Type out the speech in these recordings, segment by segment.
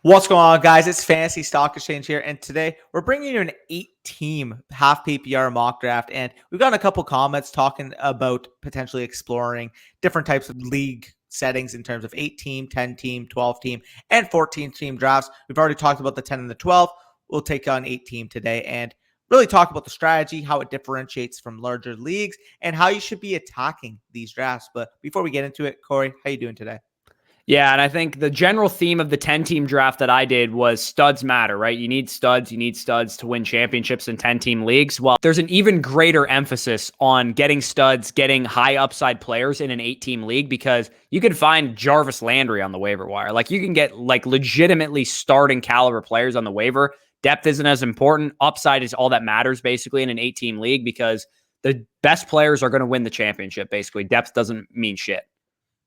What's going on, guys? It's Fantasy Stock Exchange here, and today we're bringing you an 8-team half PPR mock draft, and we've gotten a couple comments talking about potentially exploring different types of league settings in terms of 8-team, 10-team, 12-team, and 14-team drafts. We've already talked about the 10 and the 12. We'll take on 8-team today and really talk about the strategy, how it differentiates from larger leagues, and how you should be attacking these drafts. But before we get into it, Corey, how you doing today? Yeah, and I think the general theme of the 10-team draft that I did was studs matter, right? You need studs to win championships in 10-team leagues. Well, there's an even greater emphasis on getting studs, getting high upside players in an 8-team league, because you can find Jarvis Landry on the waiver wire. Like, you can get like legitimately starting caliber players on the waiver. Depth isn't as important. Upside is all that matters basically in an 8-team league, because the best players are going to win the championship. Basically, depth doesn't mean shit.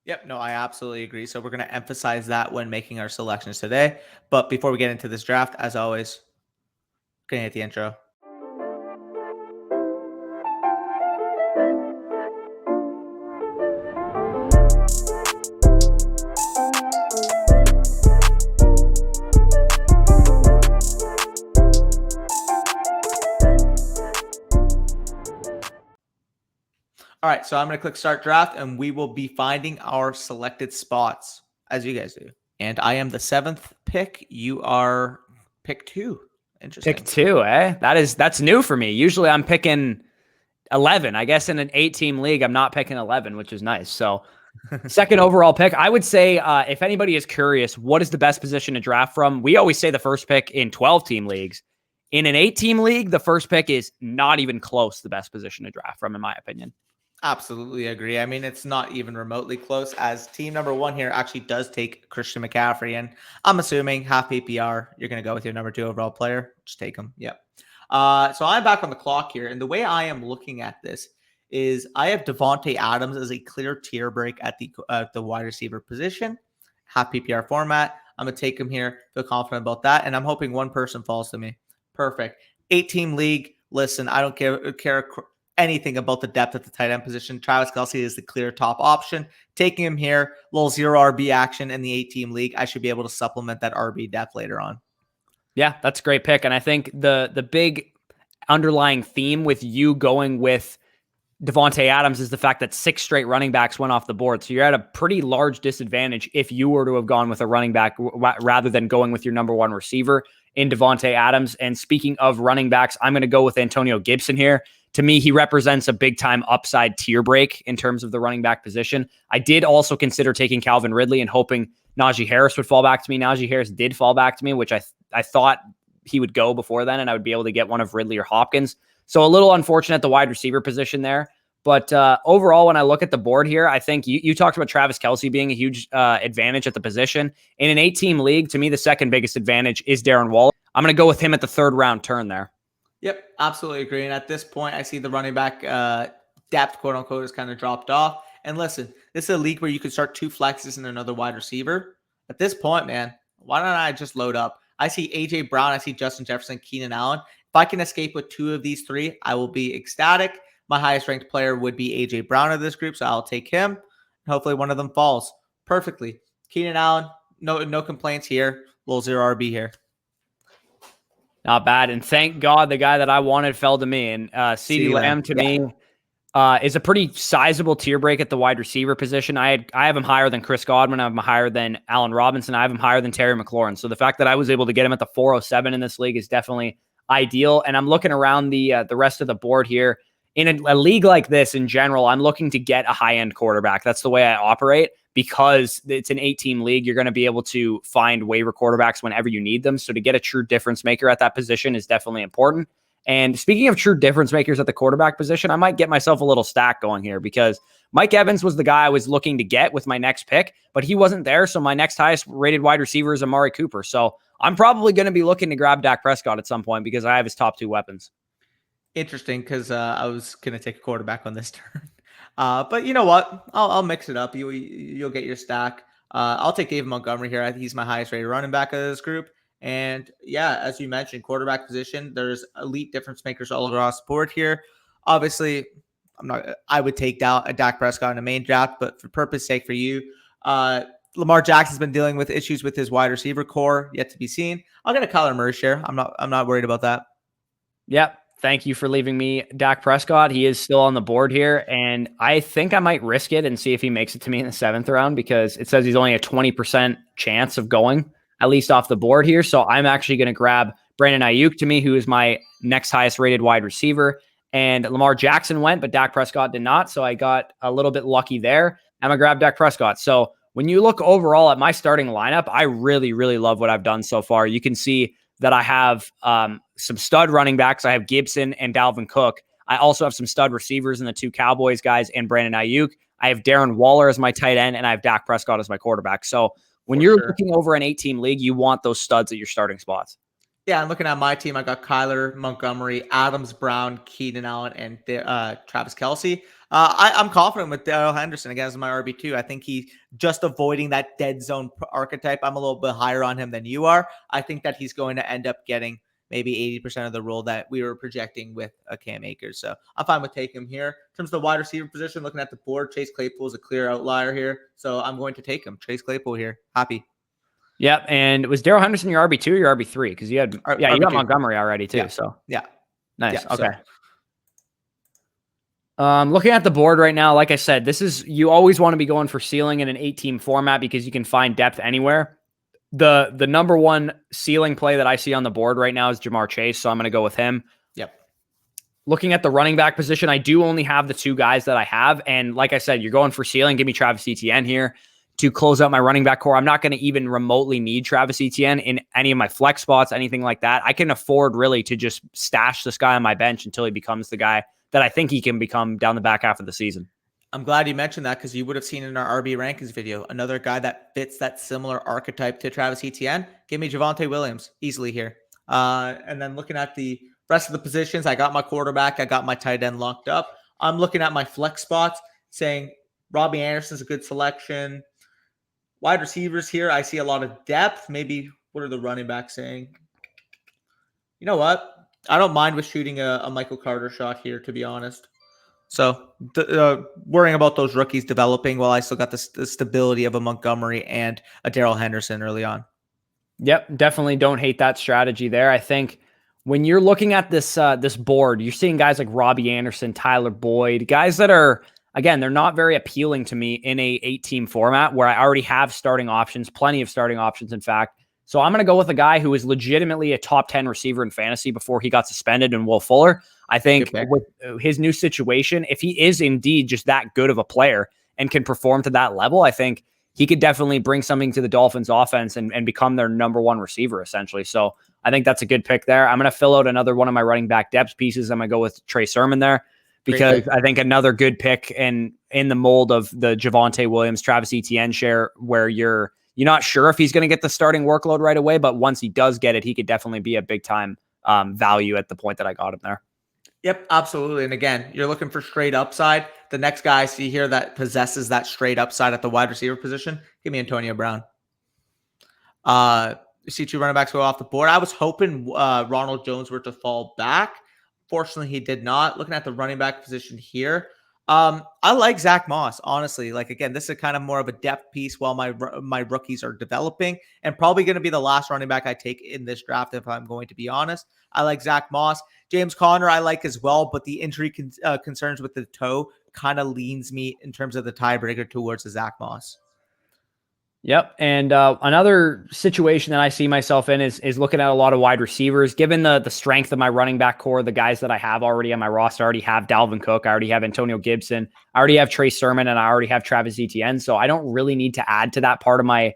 Yep, no, I absolutely agree. So we're going to emphasize that when making our selections today. But before we get into this draft, as always, going to hit the intro. All right, so I'm going to click start draft, and we will be finding our selected spots as you guys do. And I am the 7th pick. You are pick 2. Interesting. Pick 2, eh? That's new for me. Usually I'm picking 11. I guess in an 8-team league, I'm not picking 11, which is nice. So second overall pick, I would say if anybody is curious, what is the best position to draft from? We always say the first pick in 12-team leagues. In an 8-team league, the first pick is not even close to the best position to draft from, in my opinion. Absolutely agree. I mean, it's not even remotely close, as team number 1 here actually does take Christian McCaffrey. And I'm assuming half PPR, you're going to go with your number 2 overall player. Just take him. Yep. So I'm back on the clock here. And the way I am looking at this is I have Davante Adams as a clear tier break at the wide receiver position, half PPR format. I'm going to take him here. Feel confident about that. And I'm hoping one person falls to me. Perfect. 8-team league. Listen, I don't care anything about the depth at the tight end position. Travis Kelce is the clear top option. Taking him here, little 0 RB action in the 8-team league. I should be able to supplement that RB depth later on. Yeah, that's a great pick. And I think the big underlying theme with you going with Davante Adams is the fact that 6 straight running backs went off the board. So you're at a pretty large disadvantage if you were to have gone with a running back rather than going with your number 1 receiver in Davante Adams. And speaking of running backs, I'm going to go with Antonio Gibson here. To me, he represents a big-time upside tier break in terms of the running back position. I did also consider taking Calvin Ridley and hoping Najee Harris would fall back to me. Najee Harris did fall back to me, which I thought he would go before then, and I would be able to get one of Ridley or Hopkins. So a little unfortunate at the wide receiver position there. But overall, when I look at the board here, I think you talked about Travis Kelce being a huge advantage at the position. In an 8-team league, to me, the second biggest advantage is Darren Waller. I'm going to go with him at the 3rd round turn there. Yep, absolutely agree. And at this point, I see the running back depth, quote unquote, has kind of dropped off. And listen, this is a league where you could start 2 flexes and another wide receiver. At this point, man, why don't I just load up? I see AJ Brown, I see Justin Jefferson, Keenan Allen. If I can escape with 2 of these 3, I will be ecstatic. My highest ranked player would be AJ Brown of this group, so I'll take him. And hopefully one of them falls perfectly. Keenan Allen, no complaints here. Little 0 RB here. Not bad. And thank God the guy that I wanted fell to me. And CeeDee Lamb to me is a pretty sizable tier break at the wide receiver position. I have him higher than Chris Godwin. I have him higher than Allen Robinson. I have him higher than Terry McLaurin. So the fact that I was able to get him at the 407 in this league is definitely ideal. And I'm looking around the rest of the board here. In a league like this, in general, I'm looking to get a high-end quarterback. That's the way I operate, because it's an 8-team league. You're going to be able to find waiver quarterbacks whenever you need them. So to get a true difference maker at that position is definitely important. And speaking of true difference makers at the quarterback position, I might get myself a little stack going here, because Mike Evans was the guy I was looking to get with my next pick, but he wasn't there. So my next highest rated wide receiver is Amari Cooper. So I'm probably going to be looking to grab Dak Prescott at some point, because I have his top 2 weapons. Interesting, because I was going to take a quarterback on this turn. But you know what? I'll mix it up. You'll get your stack. I'll take David Montgomery here. I think he's my highest rated running back of this group. And yeah, as you mentioned, quarterback position, there's elite difference makers all across the board here. Obviously, I would take Dak Prescott in a main draft, but for purpose sake for you, Lamar Jackson's been dealing with issues with his wide receiver core, yet to be seen. I'll get a Kyler Murray share. I'm not worried about that. Yep. Thank you for leaving me Dak Prescott. He is still on the board here, and I think I might risk it and see if he makes it to me in the 7th round, because it says he's only a 20% chance of going, at least off the board here. So I'm actually going to grab Brandon AIYUK to me, who is my next highest rated wide receiver. And Lamar Jackson went, but Dak Prescott did not. So I got a little bit lucky there. I'm going to grab Dak Prescott. So when you look overall at my starting lineup, I really, really love what I've done so far. You can see that I have some stud running backs. I have Gibson and Dalvin Cook. I also have some stud receivers in the 2 Cowboys guys and Brandon AIYUK. I have Darren Waller as my tight end, and I have Dak Prescott as my quarterback. So when you're looking over an 8-team league, you want those studs at your starting spots. Yeah, I'm looking at my team. I got Kyler, Montgomery, Adams, Brown, Keenan Allen, and Travis Kelce. I'm confident with Darrell Henderson again as my RB2. I think he's just avoiding that dead zone archetype. I'm a little bit higher on him than you are. I think that he's going to end up getting maybe 80% of the role that we were projecting with Cam Akers. So I'm fine with taking him here. In terms of the wide receiver position, looking at the board, Chase Claypool is a clear outlier here. So I'm going to take him. Chase Claypool here. Happy. Yep. And was Darrell Henderson your RB2 or your RB3? Because you had, you got Montgomery already too. Yeah. So yeah. Nice. Yeah, okay. Looking at the board right now, like I said, you always want to be going for ceiling in an 8-team format because you can find depth anywhere. The number one ceiling play that I see on the board right now is Jamar Chase, so I'm going to go with him. Yep. Looking at the running back position, I do only have the 2 guys that I have, and like I said, you're going for ceiling. Give me Travis Etienne here to close out my running back core. I'm not going to even remotely need Travis Etienne in any of my flex spots, anything like that. I can afford really to just stash this guy on my bench until he becomes the guy that I think he can become down the back half of the season. I'm glad you mentioned that because you would have seen in our RB rankings video, another guy that fits that similar archetype to Travis Etienne. Give me Javonte Williams easily here. And then looking at the rest of the positions, I got my quarterback. I got my tight end locked up. I'm looking at my flex spots saying Robbie Anderson's a good selection. Wide receivers here, I see a lot of depth. Maybe what are the running backs saying? You know what? I don't mind with shooting a Michael Carter shot here, to be honest. So worrying about those rookies developing while I still got the stability of a Montgomery and a Darrell Henderson early on. Yep, definitely don't hate that strategy there. I think when you're looking at this board, you're seeing guys like Robbie Anderson, Tyler Boyd, guys that are, again, they're not very appealing to me in a 8-team format where I already have starting options, plenty of starting options, in fact. So I'm going to go with a guy who is legitimately a top 10 receiver in fantasy before he got suspended, and Will Fuller. I think with his new situation, if he is indeed just that good of a player and can perform to that level, I think he could definitely bring something to the Dolphins offense and become their number 1 receiver, essentially. So I think that's a good pick there. I'm going to fill out another one of my running back depth pieces. I'm going to go with Trey Sermon there because I think another good pick and in the mold of the Javonte Williams, Travis Etienne share, where you're not sure if he's going to get the starting workload right away, but once he does get it, he could definitely be a big time value at the point that I got him there. Yep, absolutely. And again, you're looking for straight upside. The next guy I see here that possesses that straight upside at the wide receiver position, give me Antonio Brown. You see 2 running backs go off the board. I was hoping Ronald Jones were to fall back. Fortunately, he did not. Looking at the running back position here, I like Zach Moss, honestly. Like, again, this is kind of more of a depth piece while my rookies are developing, and probably going to be the last running back I take in this draft, if I'm going to be honest. I like Zach Moss. James Conner I like as well, but the injury concerns with the toe kind of leans me in terms of the tiebreaker towards the Zach Moss. Yep. And another situation that I see myself in is looking at a lot of wide receivers. Given the strength of my running back core, the guys that I have already on my roster, I already have Dalvin Cook, I already have Antonio Gibson, I already have Trey Sermon, and I already have Travis Etienne. So I don't really need to add to that part of my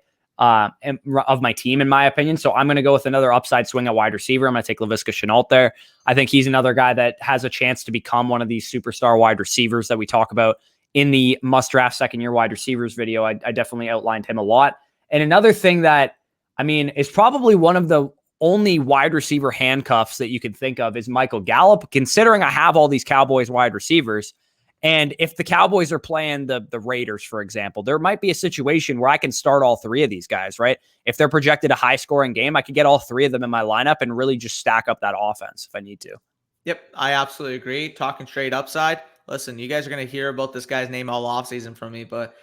team, in my opinion. So I'm going to go with another upside swing at wide receiver. I'm going to take Laviska Shenault there. I think he's another guy that has a chance to become one of these superstar wide receivers that we talk about in the must draft second-year wide receivers video. I definitely outlined him a lot. And another thing that, I mean, is probably one of the only wide receiver handcuffs that you could think of is Michael Gallup, considering I have all these Cowboys wide receivers. And if the Cowboys are playing the Raiders, for example, there might be a situation where I can start all 3 of these guys, right? If they're projected a high-scoring game, I could get all 3 of them in my lineup and really just stack up that offense if I need to. Yep, I absolutely agree. Talking straight upside. Listen, you guys are going to hear about this guy's name all offseason from me, but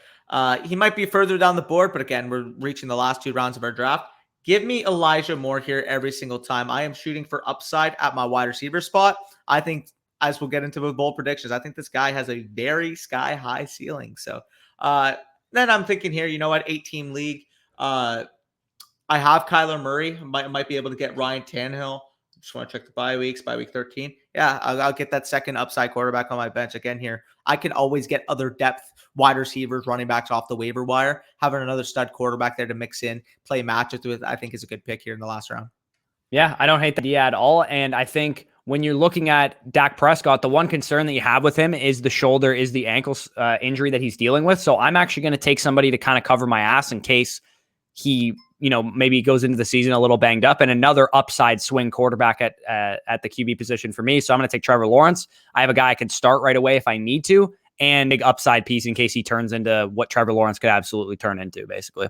He might be further down the board, but again, we're reaching the last 2 rounds of our draft. Give me Elijah Moore here every single time. I am shooting for upside at my wide receiver spot. I think, as we'll get into with bold predictions, I think this guy has a very sky high ceiling. So then I'm thinking here, you know what, 8-team league. I have Kyler Murray. Might be able to get Ryan Tannehill. Just want to check the bye weeks, bye week 13. Yeah, I'll get that second upside quarterback on my bench again here. I can always get other depth wide receivers, running backs off the waiver wire. Having another stud quarterback there to mix in, play matches with, I think is a good pick here in the last round. Yeah, I don't hate the idea at all. And I think when you're looking at Dak Prescott, the one concern that you have with him is the shoulder, is the ankle injury that he's dealing with. So I'm actually going to take somebody to kind of cover my ass in case he, maybe goes into the season a little banged up, and another upside swing quarterback at the QB position for me. So I'm going to take Trevor Lawrence. I have a guy I can start right away if I need to, and big upside piece in case he turns into what Trevor Lawrence could absolutely turn into, basically.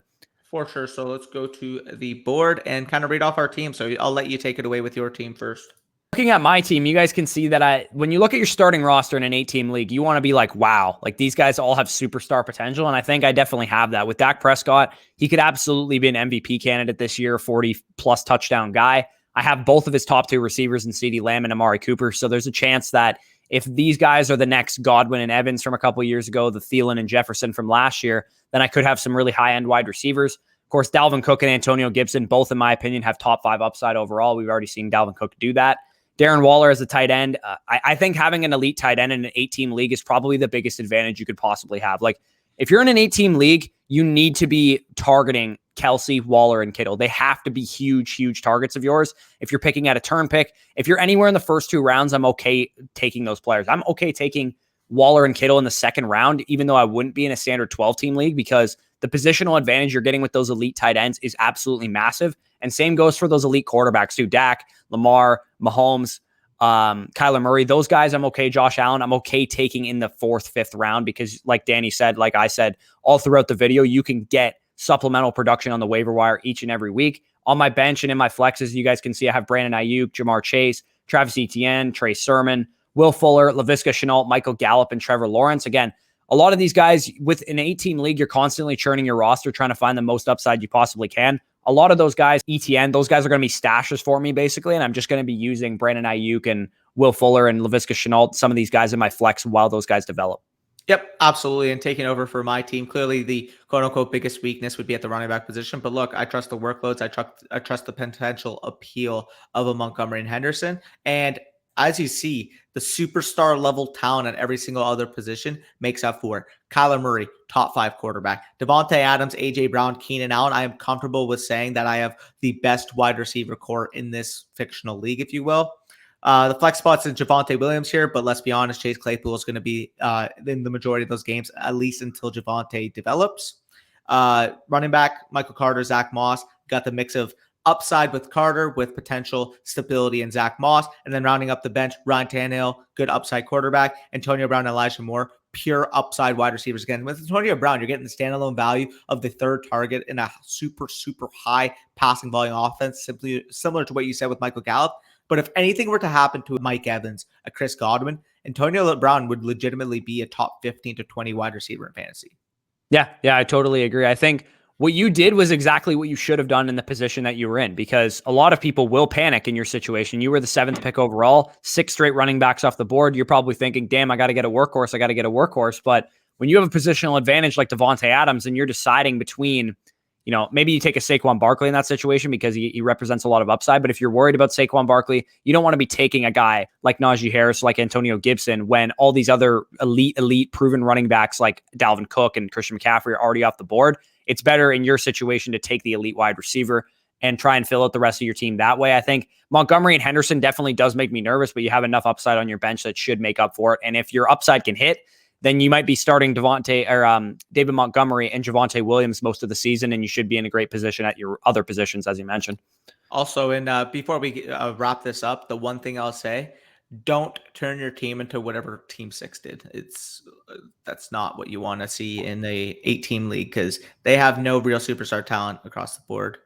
For sure. So let's go to the board and kind of read off our team. So I'll let you take it away with your team first. Looking at my team, you guys can see that when you look at your starting roster in an 8-team league, you want to be like, wow, like these guys all have superstar potential. And I think I definitely have that. With Dak Prescott, he could absolutely be an MVP candidate this year, 40-plus touchdown guy. I have both of his top 2 receivers in CeeDee Lamb and Amari Cooper. So there's a chance that if these guys are the next Godwin and Evans from a couple of years ago, the Thielen and Jefferson from last year, then I could have some really high-end wide receivers. Of course, Dalvin Cook and Antonio Gibson, both in my opinion, have top 5 upside overall. We've already seen Dalvin Cook do that. Darren Waller as a tight end. I think having an elite tight end in an 8-team league is probably the biggest advantage you could possibly have. Like, if you're in an 8-team league, you need to be targeting Kelsey, Waller, and Kittle. They have to be huge, huge targets of yours. If you're picking at a turn pick, if you're anywhere in the first 2 rounds, I'm okay taking those players. I'm okay taking Waller and Kittle in the second round, even though I wouldn't be in a standard 12-team league, because the positional advantage you're getting with those elite tight ends is absolutely massive. And same goes for those elite quarterbacks too. Dak, Lamar, Mahomes, Kyler Murray, those guys I'm okay. Josh Allen, I'm okay taking in the 4th, 5th round, because like Danny said, like I said, all throughout the video, you can get supplemental production on the waiver wire each and every week. On my bench and in my flexes, you guys can see I have Brandon AIYUK, Jamar Chase, Travis Etienne, Trey Sermon, Will Fuller, Laviska Shenault, Michael Gallup, and Trevor Lawrence. Again, a lot of these guys with an 8-team league, you're constantly churning your roster, trying to find the most upside you possibly can. A lot of those guys, ETN, those guys are going to be stashes for me, basically, and I'm just going to be using Brandon AIYUK and Will Fuller and Laviska Shenault, some of these guys in my flex while those guys develop. Yep, absolutely. And taking over for my team, clearly the quote-unquote biggest weakness would be at the running back position. But look, I trust the workloads. I trust the potential appeal of a Montgomery and Henderson. And as you see, the superstar level talent at every single other position makes up for it. Kyler Murray, top 5 quarterback. Devontae Adams, A.J. Brown, Keenan Allen. I am comfortable with saying that I have the best wide receiver core in this fictional league, if you will. The flex spots in Javonte Williams here, but let's be honest, Chase Claypool is going to be in the majority of those games, at least until Javonte develops. Running back, Michael Carter, Zach Moss. Got the mix of upside with Carter with potential stability in Zach Moss. And then rounding up the bench, Ryan Tannehill, good upside quarterback. Antonio Brown and Elijah Moore, pure upside wide receivers. Again, with Antonio Brown, you're getting the standalone value of the 3rd target in a super, super high passing volume offense, simply similar to what you said with Michael Gallup. But if anything were to happen to Mike Evans, a Chris Godwin, Antonio Brown would legitimately be a top 15 to 20 wide receiver in fantasy. Yeah, I totally agree. I think what you did was exactly what you should have done in the position that you were in, because a lot of people will panic in your situation. You were the 7th pick overall, 6 straight running backs off the board. You're probably thinking, damn, I got to get a workhorse. But when you have a positional advantage like Devontae Adams and you're deciding between, maybe you take a Saquon Barkley in that situation because he represents a lot of upside. But if you're worried about Saquon Barkley, you don't want to be taking a guy like Najee Harris, like Antonio Gibson, when all these other elite proven running backs like Dalvin Cook and Christian McCaffrey are already off the board. It's better in your situation to take the elite wide receiver and try and fill out the rest of your team that way. I think Montgomery and Henderson definitely does make me nervous, but you have enough upside on your bench that should make up for it. And if your upside can hit, then you might be starting David Montgomery and Javonte Williams most of the season, and you should be in a great position at your other positions, as you mentioned. Also, before we wrap this up, the one thing I'll say, don't turn your team into whatever Team 6 did. That's not what you want to see in a 8-team league, because they have no real superstar talent across the board,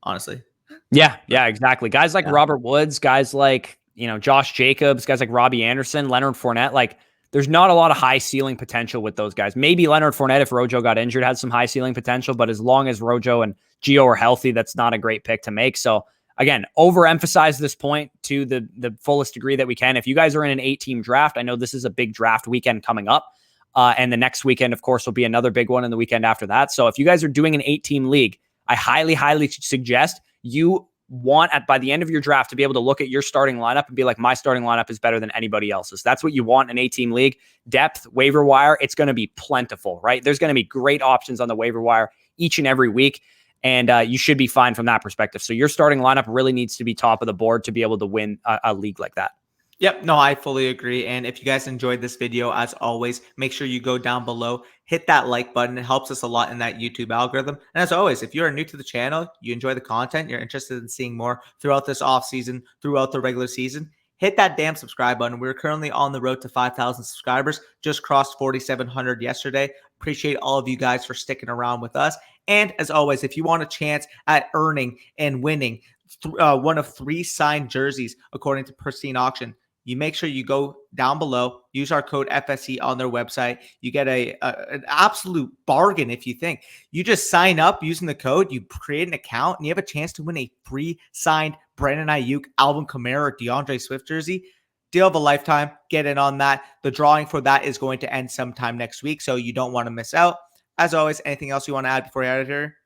honestly. Yeah, exactly. Guys like Robert Woods, guys like Josh Jacobs, guys like Robbie Anderson, Leonard Fournette, like there's not a lot of high ceiling potential with those guys. Maybe Leonard Fournette, if Rojo got injured, had some high ceiling potential, but as long as Rojo and Gio are healthy, that's not a great pick to make. So again, overemphasize this point to the fullest degree that we can. If you guys are in an 8-team draft, I know this is a big draft weekend coming up. And the next weekend, of course, will be another big one, and the weekend after that. So if you guys are doing an 8-team league, I highly, highly suggest you want by the end of your draft to be able to look at your starting lineup and be like, my starting lineup is better than anybody else's. That's what you want in an 8-team league. Depth, waiver wire, it's going to be plentiful, right? There's going to be great options on the waiver wire each and every week. And you should be fine from that perspective. So your starting lineup really needs to be top of the board to be able to win a league like that. Yep, no, I fully agree. And if you guys enjoyed this video, as always, make sure you go down below, hit that like button. It helps us a lot in that YouTube algorithm. And as always, if you're new to the channel, you enjoy the content, you're interested in seeing more throughout this off season, throughout the regular season, hit that damn subscribe button. We're currently on the road to 5,000 subscribers, just crossed 4,700 yesterday. Appreciate all of you guys for sticking around with us. And as always, if you want a chance at earning and winning one of 3 signed jerseys, according to Pristine Auction, you make sure you go down below, use our code FSE on their website. You get an absolute bargain if you think. You just sign up using the code, you create an account, and you have a chance to win a free signed Brandon AIYUK, Alvin Kamara, or DeAndre Swift jersey. Deal of a lifetime. Get in on that. The drawing for that is going to end sometime next week, so you don't want to miss out. As always, anything else you want to add before you're out of here?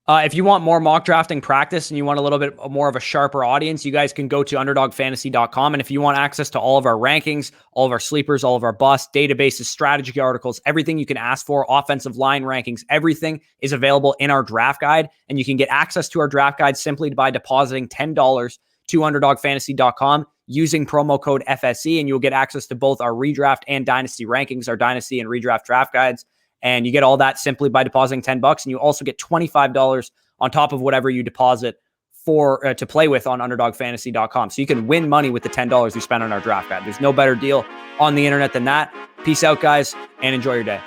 If you want more mock drafting practice and you want a little bit more of a sharper audience, you guys can go to underdogfantasy.com. And if you want access to all of our rankings, all of our sleepers, all of our busts, databases, strategy articles, everything you can ask for, offensive line rankings, everything is available in our draft guide. And you can get access to our draft guide simply by depositing $10 to underdogfantasy.com using promo code FSE. And you'll get access to both our redraft and dynasty rankings, our dynasty and redraft draft guides. And you get all that simply by depositing $10. And you also get $25 on top of whatever you deposit for to play with on underdogfantasy.com. So you can win money with the $10 you spend on our draft guide. There's no better deal on the internet than that. Peace out, guys, and enjoy your day.